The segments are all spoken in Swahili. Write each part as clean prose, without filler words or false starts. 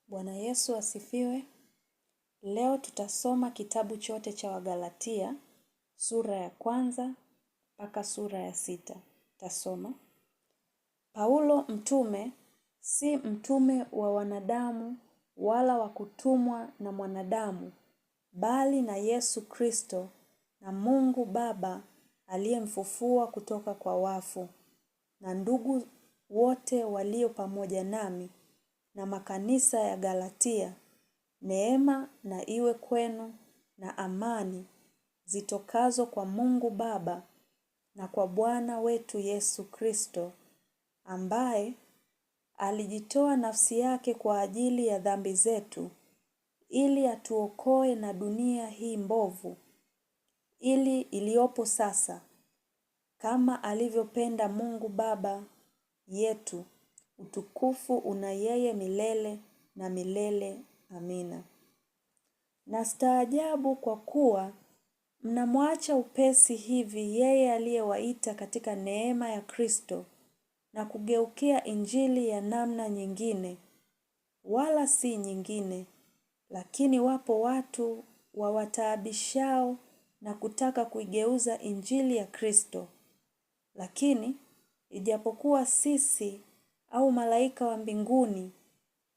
Bwana Yesu asifiwe. Leo tutasoma kitabu chote cha Wagalatia, sura ya 1 mpaka sura ya 6. Tasoma. Paulo mtume, si mtume wa wanadamu wala wa kutumwa na mwanadamu, bali na Yesu Kristo na Mungu Baba aliyemfufua kutoka kwa wafu, na ndugu wote walio pamoja nami, na makanisa ya Galatia. Neema na iwe kwenu na amani zitokazo kwa Mungu Baba na kwa Bwana wetu Yesu Kristo, ambaye alijitoa nafsi yake kwa ajili ya dhambi zetu, ili atuokoe na dunia hii mbovu, ili iliyopo sasa, kama alivyopenda Mungu Baba yetu. Utukufu una yeye milele na milele. Amina. Nastaajabu kwa kuwa mnamwacha upesi hivi yeye aliyewaita katika neema ya Kristo na kugeukia injili ya namna nyingine, wala si nyingine. Lakini wapo watu wawataabishao na kutaka kuigeuza injili ya Kristo. Lakini ijapokuwa sisi au malaika wa mbinguni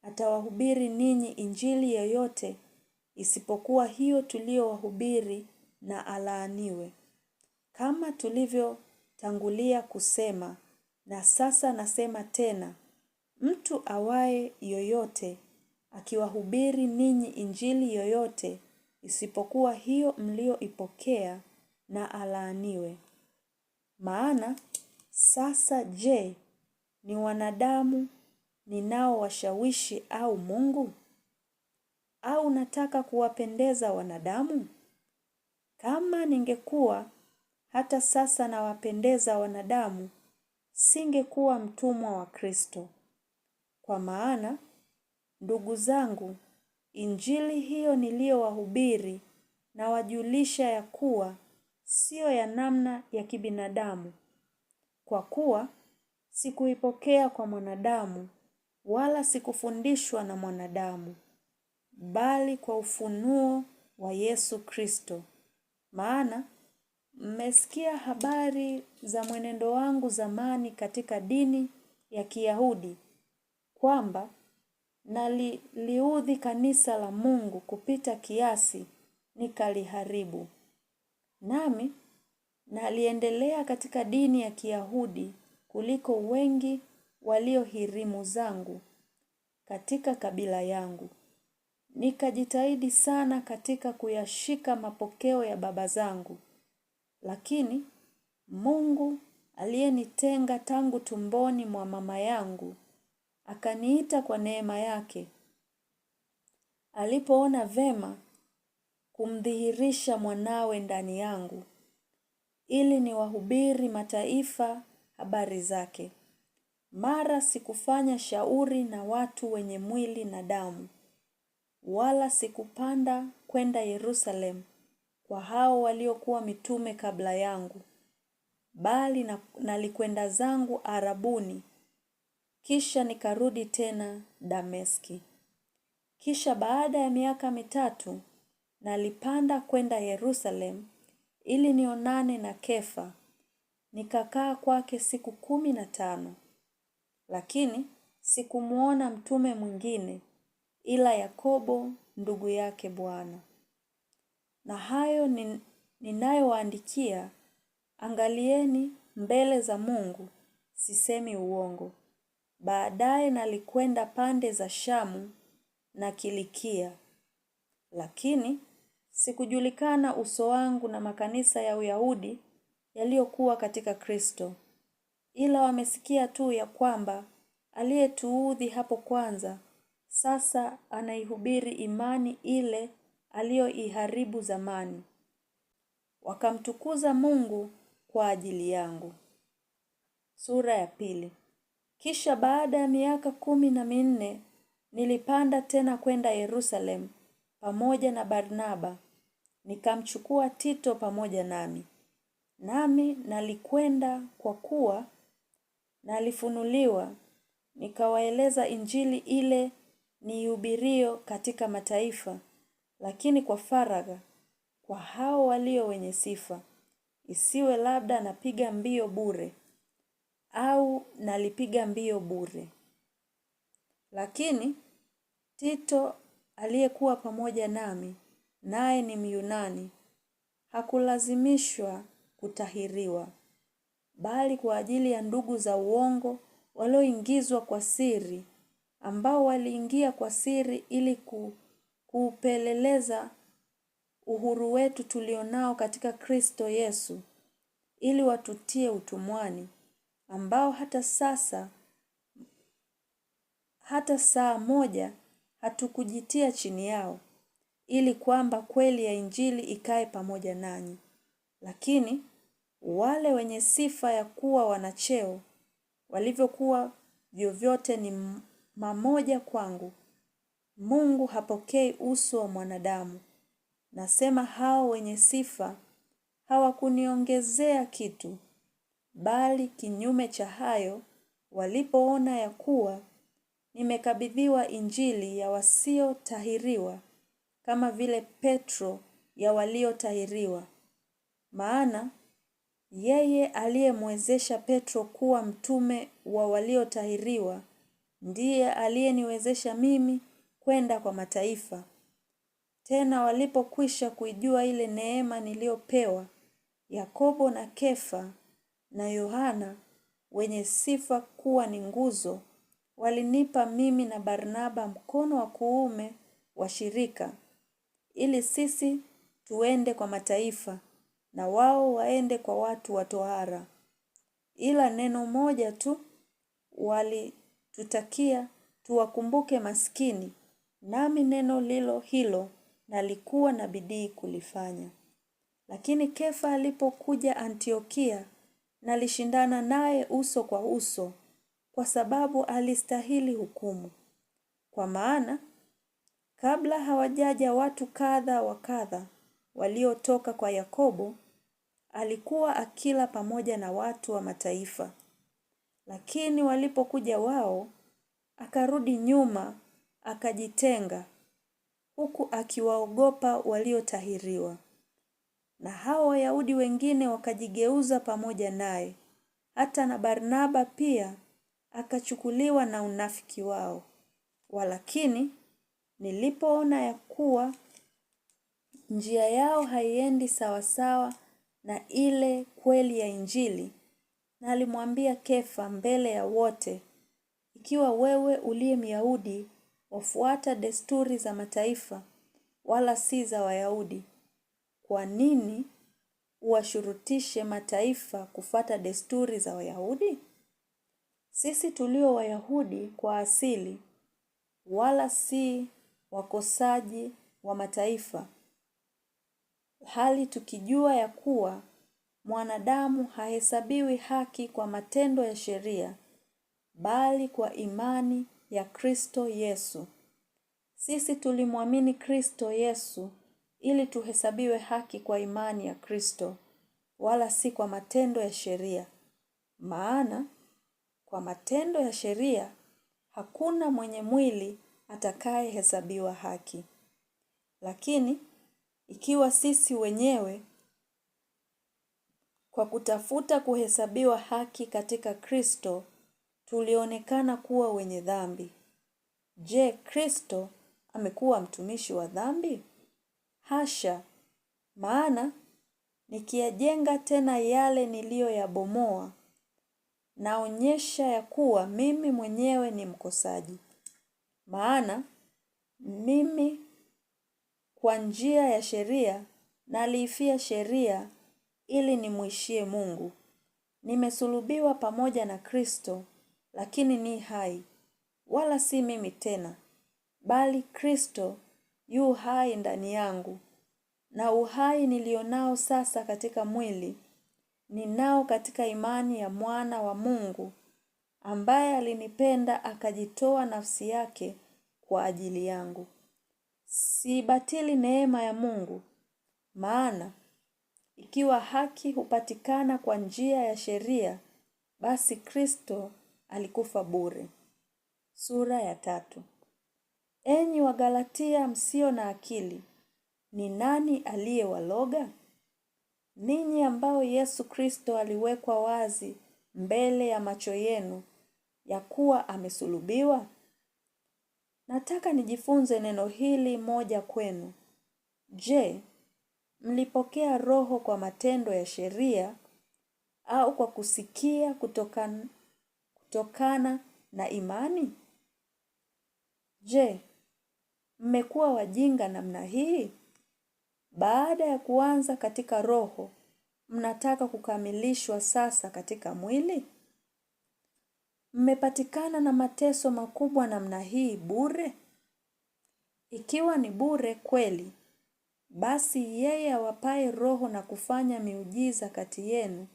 atawahubiri ninyi injili yoyote isipokuwa hiyo tuliyowahubiri, na alaaniwe. Kama tulivyotangulia kusema, na sasa nasema tena, mtu awaye yoyote akiwahubiri ninyi injili yoyote isipokuwa hiyo mlioipokea, na alaaniwe. Maana sasa je, ni wanadamu ninaowashawishi au Mungu? Au nataka kuwapendeza wanadamu? Kama ningekuwa hata sasa nawapendeza wanadamu, singekuwa mtumwa wa Kristo. Kwa maana, ndugu zangu, injili hiyo niliyowahubiri nawajulisha ya kuwa sio ya namna ya kibinadamu, kwa kuwa sikuipokea kwa mwanadamu, wala sikufundishwa na mwanadamu, bali kwa ufunuo wa Yesu Kristo. Maana mmesikia habari za mwenendo wangu zamani katika dini ya Kiyahudi, kwamba naliudhi kanisa la Mungu kupita kiasi, nikaliharibu. Nami naliendelea katika dini ya Kiyahudi kuliko wengi waliohirimu zangu katika kabila yangu. Nikajitahidi sana katika kuyashika mapokeo ya baba zangu. Lakini Mungu aliyenitenga tangu tumboni mwa mama yangu akaniita kwa neema yake, alipoona vema kumdhihirisha mwanawe ndani yangu, ili niwahubiri mataifa habari zake. Mara sikufanya shauri na watu wenye mwili na damu, wala sikupanda kwenda Yerusalemu kwa hao waliokuwa mitume kabla yangu, bali nalikwenda zangu Arabuni, kisha nikarudi tena Dameski. Kisha baada ya miaka 3 nalipanda kwenda Yerusalemu ili nionane na Kefa, nikakaa kwake siku 15. Lakini sikumuona mtume mwingine ila Yakobo ndugu yake Bwana. Na hayo ninayowaandikia, angalieni mbele za Mungu, sisemi uongo. Baadaye nalikwenda pande za Shamu na Kilikia. Lakini sikujulikana uso wangu na makanisa ya Uyahudi yaliyokuwa katika Kristo, ila wamesikia tu ya kwamba aliyetuudhi hapo kwanza sasa anaihubiri imani ile aliyoiharibu zamani. Wakamtukuza Mungu kwa ajili yangu. Sura ya 2. Kisha baada ya miaka 14 nilipanda tena kwenda Yerusalemu pamoja na Barnaba, nikamchukua Tito pamoja nami. Nami nalikwenda kwa kuwa nalifunuliwa, nikawaeleza injili ile niihubirio katika mataifa, lakini kwa faragha, kwa hao walio wenye sifa. Isiwe labda napiga mbio bure, au nalipiga mbio bure. Lakini Tito aliyekuwa pamoja nami, naye ni Myunani, hakulazimishwa kutahiriwa, bali kwa ajili ya ndugu za uongo walioingizwa kwa siri, ambao waliingia kwa siri ili kuupeleleza uhuru wetu tulionao katika Kristo Yesu, ili watutie utumwani, ambao hata saa moja hatukujitia chini yao, ili kwamba kweli ya Injili ikae pamoja nanyi. Lakini wale wenye sifa ya kuwa wanacheo, walivyokuwa vyovyote ni mamoja kwangu. Mungu hapokei uso wa mwanadamu. Nasema hao wenye sifa hawakuniongezea kitu, bali kinyume cha hayo, walipoona ya kuwa nimekabidhiwa Injili ya wasiotahiriwa, kama vile Petro ya waliotahiriwa. Maana yeye aliyemwezesha Petro kuwa mtume wa waliotahiriwa ndiye aliyeniwezesha mimi kwenda kwa mataifa. Tena walipokwisha kuijua ile neema niliyopewa, Yakobo na Kefa na Yohana, wenye sifa kuwa ni nguzo, walinipa mimi na Barnaba mkono wa kuume wa shirika, ili sisi tuende kwa mataifa na wao waende kwa watu wa tohara. Ila neno moja tu walitutakia tuwakumbuke maskini, nami neno lilo hilo nalikuwa na bidii kulifanya. Lakini Kefa alipokuja Antiokia, nalishindana naye uso kwa uso, kwa sababu alistahili hukumu. Kwa maana kabla hawajaja watu kadha wa kadha waliotoka kwa Yakobo, alikuwa akila pamoja na watu wa mataifa. Lakini walipokuja wao, akarudi nyuma, akajitenga, huku akiwaogopa waliotahiriwa. Na hao Wayahudi wengine wakajigeuza pamoja naye, hata na Barnaba pia akachukuliwa na unafiki wao. Walakini nilipoona ya kuwa njia yao haiendi sawasawa na ile kweli ya Injili, nalimwambia Kefa mbele ya wote, ikiwa wewe uliye Myahudi wafuata desturi za mataifa wala si za Wayahudi, kwa nini uwashurutishe mataifa kufuata desturi za Wayahudi? Sisi tulio Wayahudi kwa asili, wala si wakosaji wa mataifa, hali tukijua ya kuwa mwanadamu hahesabiwi haki kwa matendo ya sheria, bali kwa imani ya Kristo Yesu. Sisi tulimwamini Kristo Yesu ili tuhesabiwe haki kwa imani ya Kristo, wala si kwa matendo ya sheria. Maana kwa matendo ya sheria hakuna mwenye mwili atakayehesabiwa haki. Lakini ikiwa sisi wenyewe kwa kutafuta kuhesabiwa haki katika Kristo tulionekana kuwa wenye dhambi, je, Kristo amekuwa mtumishi wa dhambi? Hasha! Maana nikiyajenga tena yale niliyoyabomoa, naonyesha ya kuwa mimi mwenyewe ni mkosaji. Maana mimi kwa njia ya sheria naliifia sheria ili nimwishie Mungu. Nimesulubiwa pamoja na Kristo, lakini ni hai, wala si mimi tena, bali Kristo yu hai ndani yangu. Na uhai nilionao sasa katika mwili, ninao katika imani ya Mwana wa Mungu, ambaye alinipenda akajitoa nafsi yake kwa ajili yangu. Siibatili neema ya Mungu, maana ikiwa haki hupatikana kwa njia ya sheria, basi Kristo alikufa bure. Sura ya 3. Wagalatia msio na akili, ni nani aliyewaloga? Ninyi ambao Yesu Kristo aliwekwa wazi mbele ya macho yenu ya kuwa amesulubiwa. Nataka nijifunze neno hili moja kwenu. Je, mlipokea Roho kwa matendo ya sheria au kwa kusikia kutokana na imani? Je, mmekuwa wajinga namna hii? Baada ya kuanza katika Roho, mnataka kukamilishwa sasa katika mwili? Mmepatikana na mateso makubwa namna hii bure? Ikiwa ni bure kweli, basi yeye awapaye Roho na kufanya miujiza kati yenu,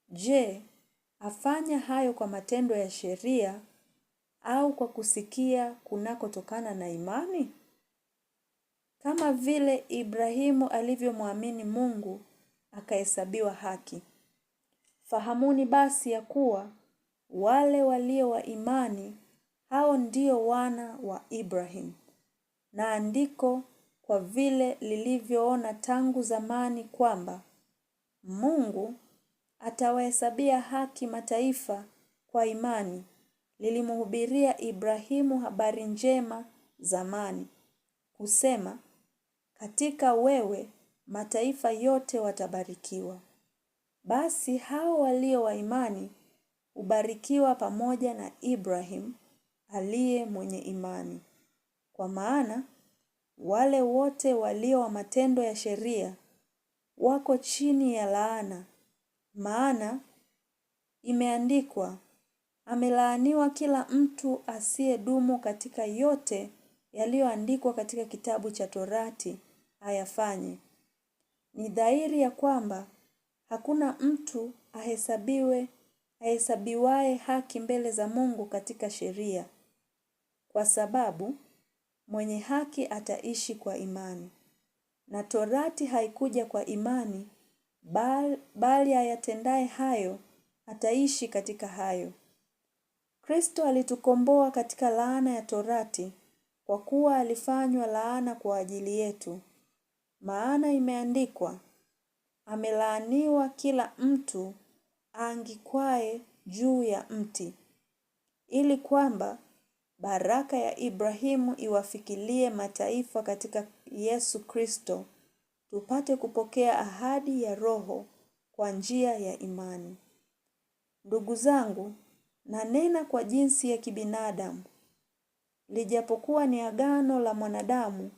je, afanya hayo kwa matendo ya sheria au kwa kusikia kunakotokana na imani? Kama vile Ibrahimu alivyomwamini Mungu, akahesabiwa haki. Fahamuni basi ya kuwa wale walio wa imani, hao ndio wana wa Ibrahim. Na andiko kwa vile lilivyoona tangu zamani kwamba Mungu atawahesabia haki mataifa kwa imani, lilimhubiria Ibrahimu habari njema zamani, kusema, katika wewe mataifa yote watabarikiwa. Basi hao walio wa imani hubarikiwa pamoja na Ibrahim aliye mwenye imani. Kwa maana wale wote walio wa matendo ya sheria wako chini ya laana. Maana imeandikwa, amelaaniwa kila mtu asiyedumu katika yote yaliyoandikwa katika kitabu cha Torati ayafanye. Ni dhahiri ya kwamba hakuna mtu ahesabiwaye haki mbele za Mungu katika sheria, kwa sababu mwenye haki ataishi kwa imani. Na Torati haikuja kwa imani, bali ayatendaye hayo ataishi katika hayo. Kristo alitukomboa katika laana ya Torati, kwa kuwa alifanywa laana kwa ajili yetu. Maana imeandikwa, amelaaniwa kila mtu aangikwaye juu ya mti, ili kwamba baraka ya Ibrahimu iwafikilie mataifa katika Yesu Kristo, tupate kupokea ahadi ya Roho kwa njia ya imani. Ndugu zangu, nanena kwa jinsi ya kibinadamu, lijapokuwa ni agano la mwanadamu,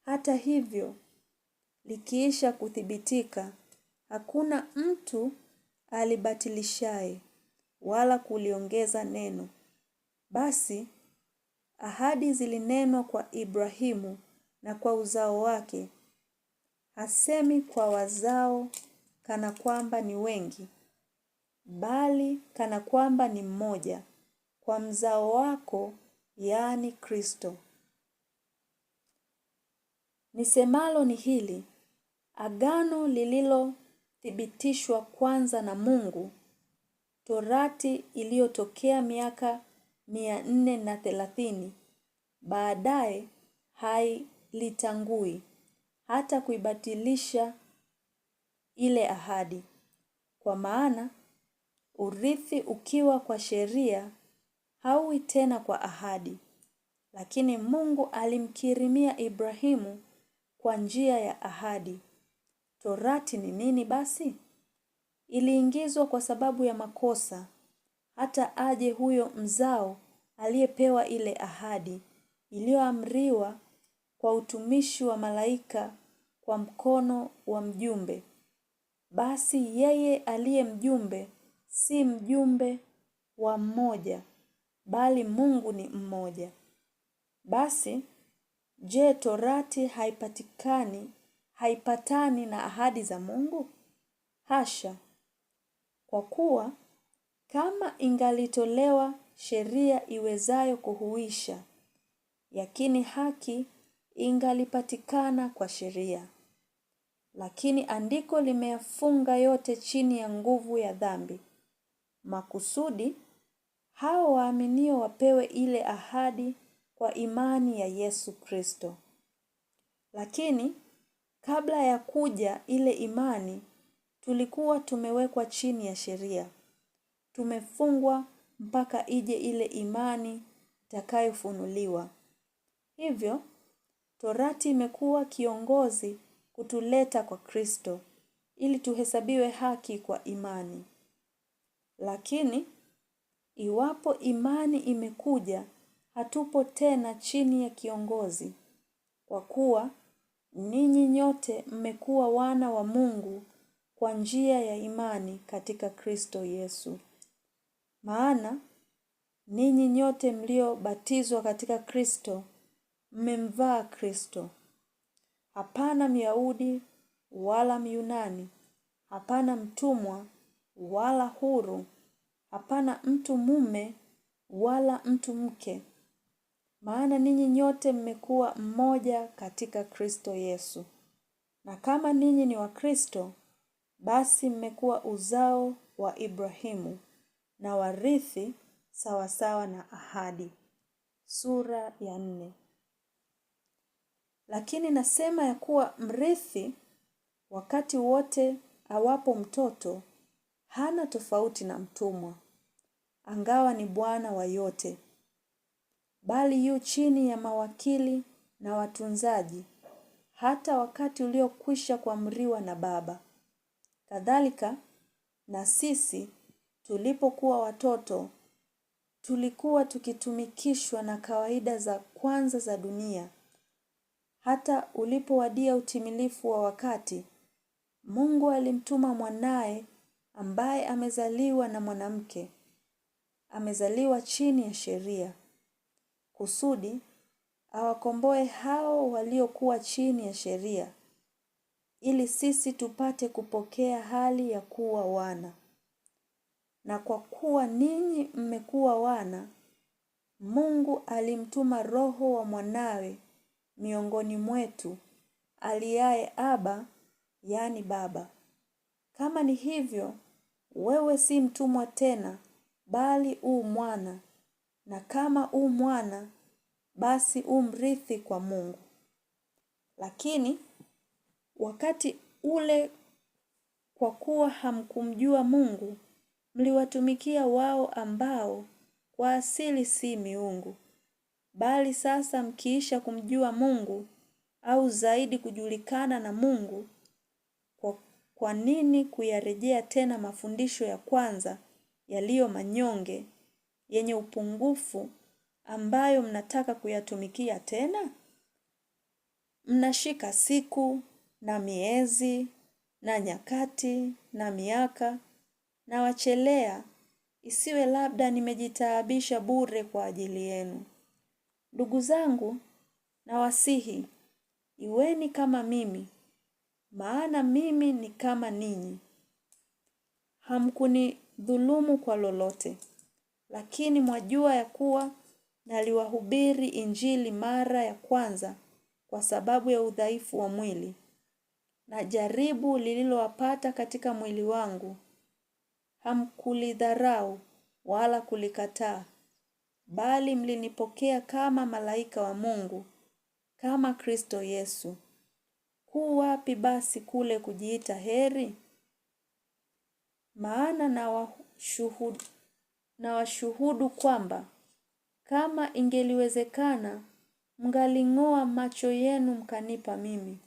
hata hivyo, likiisha kuthibitika, hakuna mtu alibatilishaye wala kuliongeza neno. Basi, ahadi zilinenwa kwa Ibrahimu na kwa uzao wake. Hasemi kwa wazao kana kwamba ni wengi, bali kana kwamba ni mmoja, kwa mzao wako, yaani Kristo. Nisemalo ni hili, agano lililothibitishwa kwanza na Mungu, Torati iliyotokea miaka 430, baadaye hailitangui hata kuibatilisha ile ahadi. Kwa maana urithi ukiwa kwa sheria hauwi tena kwa ahadi, lakini Mungu alimkirimia Ibrahimu kwa njia ya ahadi. Torati ni nini basi? Iliingizwa kwa sababu ya makosa, hata aje huyo mzao aliyepewa ile ahadi, iliyoamriwa kwa utumishi wa malaika kwa mkono wa mjumbe. Basi yeye aliye mjumbe si mjumbe wa mmoja, bali Mungu ni mmoja. Basi, je, Torati haipatani na ahadi za Mungu? Hasha! Kwa kuwa kama ingalitolewa sheria iwezayo kuhuisha, yakini haki ingalipatikana kwa sheria. Lakini andiko limeyafunga yote chini ya nguvu ya dhambi, makusudi hao waaminio wapewe ile ahadi kwa imani ya Yesu Kristo. Lakini kabla ya kuja ile imani, tulikuwa tumewekwa chini ya sheria. Tumefungwa mpaka ije ile imani itakayofunuliwa. Hivyo, Torati imekuwa kiongozi kutuleta kwa Kristo, ili tuhesabiwe haki kwa imani. Lakini, iwapo imani imekuja, hatupo tena chini ya kiongozi. Kwa kuwa, ninyi nyote mmekuwa wana wa Mungu kwa njia ya imani katika Kristo Yesu. Maana, ninyi nyote mliobatizwa katika Kristo, mmemvaa Kristo. Hapana Myahudi wala Myunani, hapana mtumwa wala huru, hapana mtu mume wala mtu mke. Maana ninyi nyote mmekuwa mmoja katika Kristo Yesu. Na kama ninyi ni wa Kristo, basi mmekuwa uzao wa Ibrahimu na warithi sawasawa na ahadi. Sura ya 4. Lakini nasema ya kuwa mrithi wakati wote awapo mtoto hana tofauti na mtumwa, angawa ni bwana wa yote, bali yu chini ya mawakili na watunzaji, hata wakati uliokwisha kuamriwa na Baba. Kadhalika, na sisi tulipokuwa watoto, tulikuwa tukitumikishwa na kawaida za kwanza za dunia. Hata ulipowadia utimilifu wa wakati, Mungu alimtuma mwanae ambaye amezaliwa na mwanamke, amezaliwa chini ya sheria, kusudi awakomboe hao waliokuwa chini ya sheria, ili sisi tupate kupokea hali ya kuwa wana. Na kwa kuwa ninyi mmekuwa wana, Mungu alimtuma Roho wa mwanawe miongoni mwetu, aliaye Aba, yani Baba. Kama ni hivyo, wewe si mtumwa tena, bali u mwana, na kama u mwana, basi u mrithi kwa Mungu. Lakini, wakati ule, kwa kuwa hamkumjua Mungu, mliwatumikia wao ambao kwa asili si miungu. Bali sasa mkiisha kumjua Mungu, au zaidi kujulikana na Mungu, kwa nini kuyarejea tena mafundisho ya kwanza yaliyo manyonge, yenye upungufu, ambayo mnataka kuyatumikia tena? Mnashika siku na miezi na nyakati na miaka, na wachelea, isiwe labda nimejitaabisha bure kwa ajili yenu. Ndugu zangu, nawasihi, iweni kama mimi, maana mimi ni kama ninyi. Hamkunidhulumu kwa lolote, lakini mwajua ya kuwa naliwahubiri Injili mara ya kwanza kwa sababu ya udhaifu wa mwili. Na jaribu lililowapata katika mwili wangu, hamkulidharau wala kulikataa, bali mlinipokea kama malaika wa Mungu, kama Kristo Yesu. Wapi basi kule kujiita heri? Maana na washuhudu kwamba, kama ingeliwezekana, mngaling'oa macho yenu mkanipa mimi.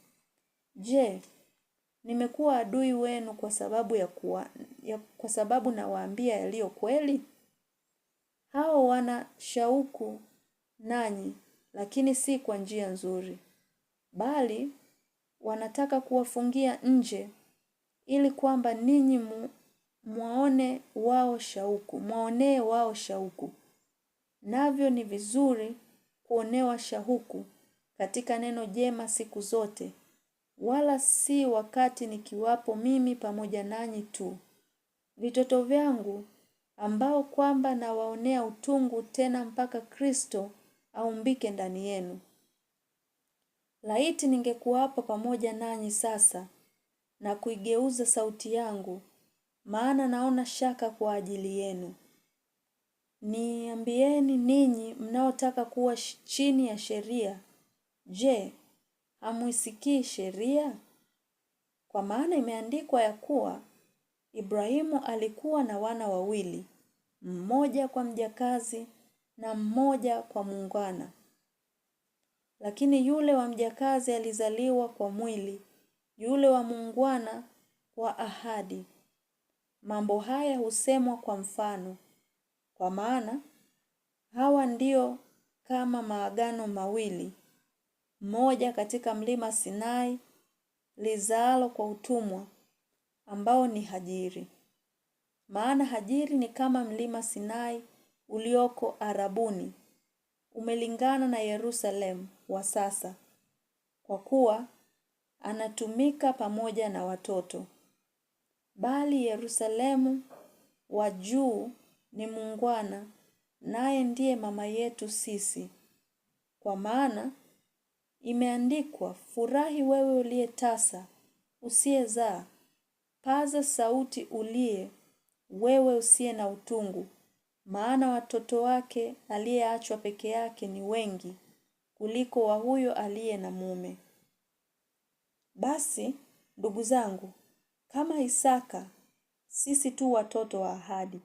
Je, nimekuwa adui wenu kwa sababu nawaambia yaliyo kweli? Hao wana shauku nanyi, lakini si kwa njia nzuri. Bali, wanataka kuwafungia nje, ili kwamba ninyi mwaonee wao shauku. Navyo ni vizuri kuonewa shauku katika neno jema siku zote, wala si wakati nikiwapo mimi pamoja nanyi tu. Vitoto vyangu, ambao kwamba nawaonea utungu tena mpaka Kristo aumbike ndani yenu. Laiti ningekuwapo pamoja nanyi sasa, na kuigeuza sauti yangu, maana naona shaka kwa ajili yenu. Niambieni ninyi mnaotaka kuwa chini ya sheria, je, hamuisikii sheria? Kwa maana imeandikwa ya kuwa Ibrahimu alikuwa na wana wawili, mmoja kwa mjakazi na mmoja kwa muungwana. Lakini yule wa mjakazi alizaliwa kwa mwili, yule wa muungwana kwa ahadi. Mambo haya husemwa kwa mfano, kwa maana hawa ndio kama maagano mawili, moja katika mlima Sinai lizaalo kwa utumwa, ambao ni Hajiri. Maana Hajiri ni kama mlima Sinai ulioko Arabuni, umelingana na Yerusalemu wa sasa, kwa kuwa anatumika pamoja na watoto. Bali Yerusalemu wa juu ni muungwana, naye ndiye mama yetu sisi. Kwa maana imeandikwa, furahi wewe uliye tasa, usiyezaa, paza sauti ulie, wewe usiye na utungu, maana watoto wake aliyeachwa peke yake ni wengi kuliko wa huyo aliye na mume. Basi, ndugu zangu, kama Isaka, sisi tu watoto wa ahadi.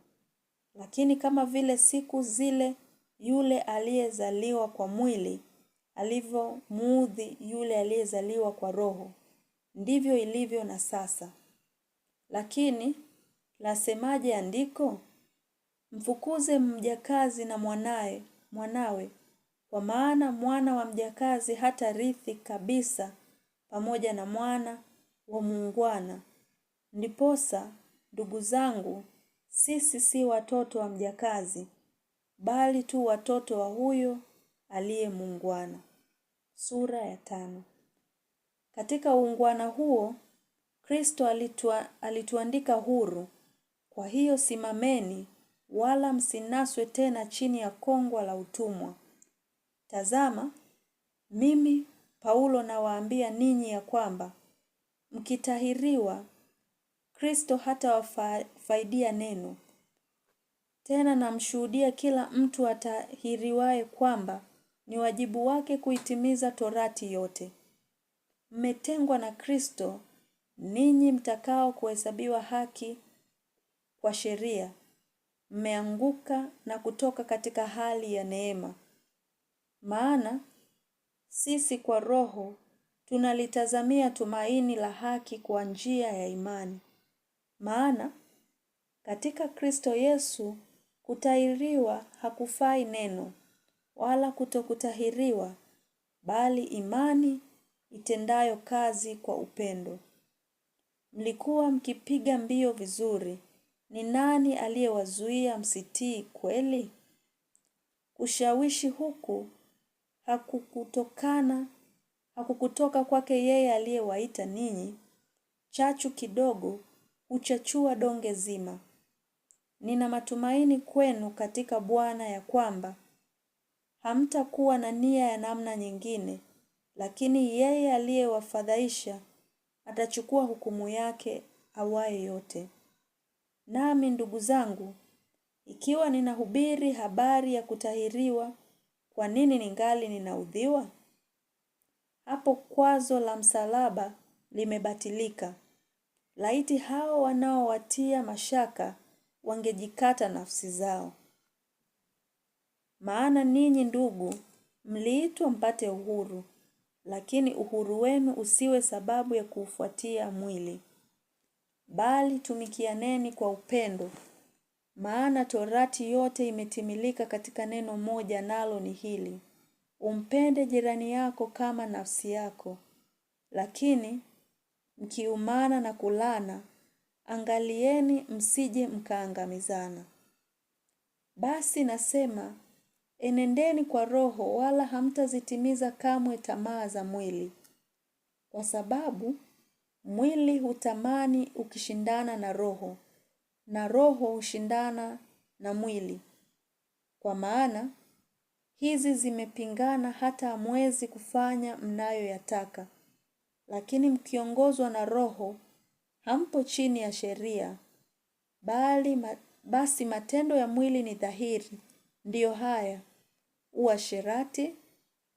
Lakini kama vile siku zile yule aliyezaliwa kwa mwili alivyomuudhi yule aliyezaliwa kwa roho, ndivyo ilivyo na sasa. Lakini lasemaje andiko? Mfukuze mjakazi na mwanawe, kwa maana mwana wa mjakazi hatarithi kabisa pamoja na mwana wa muungwana. Ndiposa, ndugu zangu, sisi si watoto wa mjakazi, bali tu watoto wa huyo aliye muungwana. Sura ya 5. Katika uungwana huo, Kristo alituandika huru. Kwa hiyo simameni, wala msinaswe tena chini ya kongwa la utumwa. Tazama, mimi Paulo nawaambia ninyi ya kwamba, mkitahiriwa, Kristo hata wafaidia neno. Tena namshuhudia kila mtu atahiriwaye kwamba ni wajibu wake kuitimiza torati yote. Mmetengwa na Kristo, ninyi mtakao kuhesabiwa haki kwa sheria. Mmeanguka na kutoka katika hali ya neema. Maana sisi kwa roho tunalitazamia tumaini la haki kwa njia ya imani. Maana katika Kristo Yesu kutahiriwa hakufai neno, wala kutokutahiriwa, bali imani itendayo kazi kwa upendo. Mlikuwa mkipiga mbio vizuri, ni nani aliyewazuia msitii kweli? Kushawishi huku hakukutoka kwake yeye aliyewaita ninyi. Chachu kidogo huchachua donge zima. Nina matumaini kwenu katika Bwana ya kwamba hamtakuwa na nia ya namna nyingine, lakini yeye aliyewafadhaisha atachukua hukumu yake awaye yote. Nami ndugu zangu, ikiwa ninahubiri habari ya kutahiriwa, kwa nini ningali ninaudhiwa? Hapo kwazo la msalaba limebatilika. Laiti hao wanaowatia mashaka wangejikata nafsi zao. Maana ninyi ndugu, mliitwa mpate uhuru, lakini uhuru wenu usiwe sababu ya kuufuatia mwili. Bali tumikianeni kwa upendo, maana torati yote imetimilika katika neno moja, nalo ni hili: umpende jirani yako kama nafsi yako. Lakini mkiumana na kulana, angalieni msije mkaangamizana. Basi nasema, enendeni kwa roho, wala hamtazitimiza kamwe tamaa za mwili. Kwa sababu mwili hutamani ukishindana na roho, na roho hushindana na mwili. Kwa maana hizi zimepingana hata hamwezi kufanya mnayoyataka. Lakini mkiongozwa na roho, hampo chini ya sheria. Basi matendo ya mwili ni dhahiri: ndiyo haya: uasherati,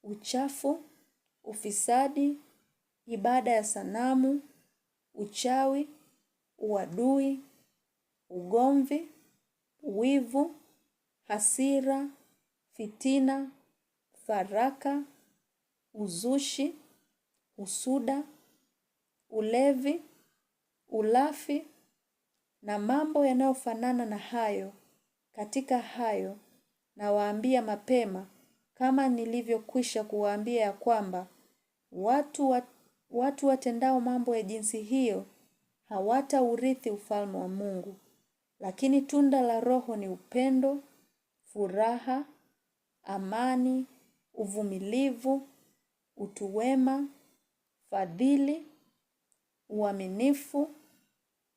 uchafu, ufisadi, ibada ya sanamu, uchawi, uadui, ugomvi, wivu, hasira, fitina, faraka, uzushi, usuda, ulevi, ulafi na mambo yanayofanana na hayo. Katika hayo nawaambia mapema, kama nilivyokwisha kuwaambia, ya kwamba watu watendao mambo ya jinsi hiyo hawataurithi ufalme wa Mungu. Lakini tunda la Roho ni upendo, furaha, amani, uvumilivu, utu wema, fadhili, uaminifu,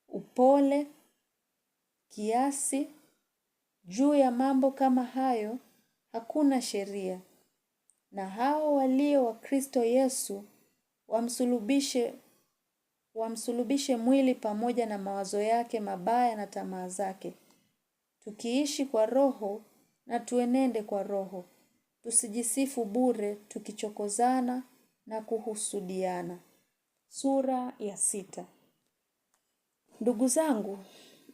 upole, kiasi. Juu ya mambo kama hayo hakuna sheria. Na hao walio wa Kristo Yesu wamsulubishe mwili pamoja na mawazo yake mabaya na tamaa zake. Tukiishi kwa Roho na tuenende kwa Roho. Tusijisifu bure tukichokozana na kuhusudiana. Sura ya 6. Ndugu zangu,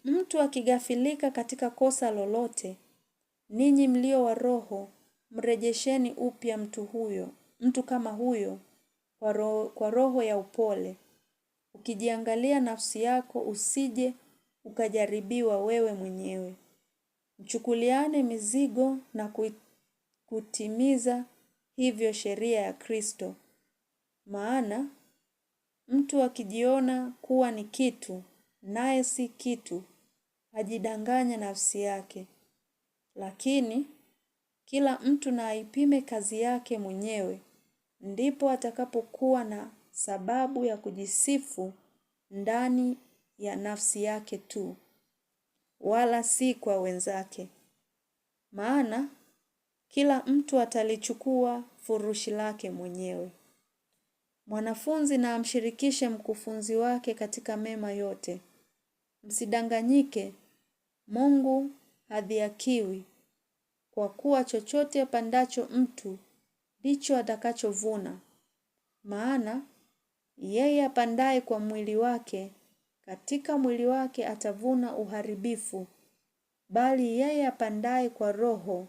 mtu akighafilika katika kosa lolote, ninyi mlio wa Roho, mrejesheni upya mtu kama huyo kwa roho ya upole. Ukijiangalia nafsi yako, usije ukajaribiwa wewe mwenyewe. Mchukuliane mizigo na kutimiza hivyo sheria ya Kristo. Maana mtu akijiona kuwa ni kitu, naye si kitu, ajidanganya nafsi yake. Lakini kila mtu na aipime kazi yake mwenyewe, ndipo atakapokuwa na sababu ya kujisifu ndani ya nafsi yake tu, wala si kwa wenzake. Maana kila mtu atalichukua furushi lake mwenyewe. Mwanafunzi na amshirikishe mkufunzi wake katika mema yote. Msidanganyike, Mungu hadhihakiwi, kwa kuwa chochote apandacho mtu ndicho atakachovuna. Maana yeye apandaye kwa mwili wake, katika mwili wake atavuna uharibifu, bali yeye apandaye kwa Roho,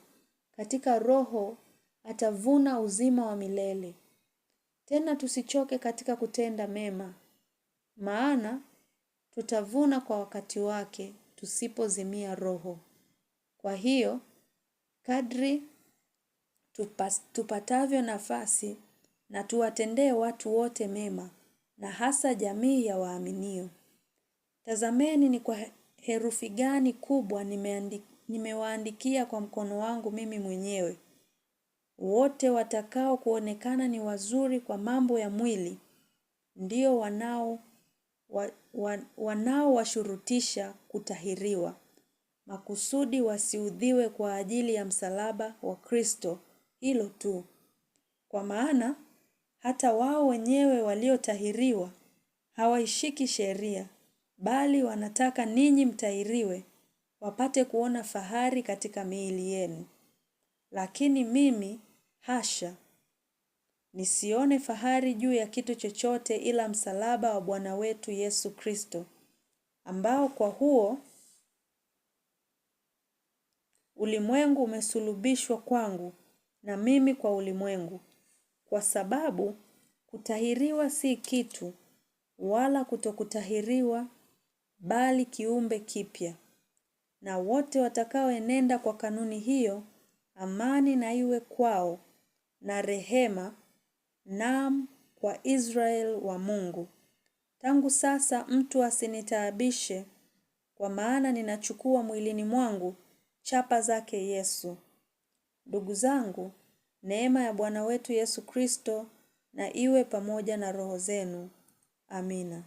katika Roho atavuna uzima wa milele. Tena tusichoke katika kutenda mema, maana tutavuna kwa wakati wake tusipozimia roho. Kwa hiyo, kadri tupatavyo nafasi, na tuwatendee watu wote mema, na hasa jamii ya waaminio. Tazameni ni kwa herufi gani kubwa nimewaandikia kwa mkono wangu mimi mwenyewe. Wote watakao kuonekana ni wazuri kwa mambo ya mwili, ndio wanaowashurutisha kutahiriwa, makusudi wasiudhiwe kwa ajili ya msalaba wa Kristo, hilo tu. Kwa maana hata wao wenyewe waliotahiriwa hawaishiki sheria, bali wanataka ninyi mtahiriwe, wapate kuona fahari katika miili yenu. Lakini mimi, hasha, nisione fahari juu ya kitu chochote ila msalaba wa Bwana wetu Yesu Kristo, ambao kwa huo ulimwengu umesulubishwa kwangu na mimi kwa ulimwengu. Kwa sababu kutahiriwa si kitu, wala kutokutahiriwa, bali kiumbe kipya. Na wote watakaoenenda kwa kanuni hiyo, amani na iwe kwao, na rehema, naam, kwa Israeli wa Mungu. Tangu sasa mtu asinitaabishe, kwa maana ninachukua mwilini mwangu chapa zake Yesu. Ndugu zangu, neema ya Bwana wetu Yesu Kristo na iwe pamoja na roho zenu. Amina.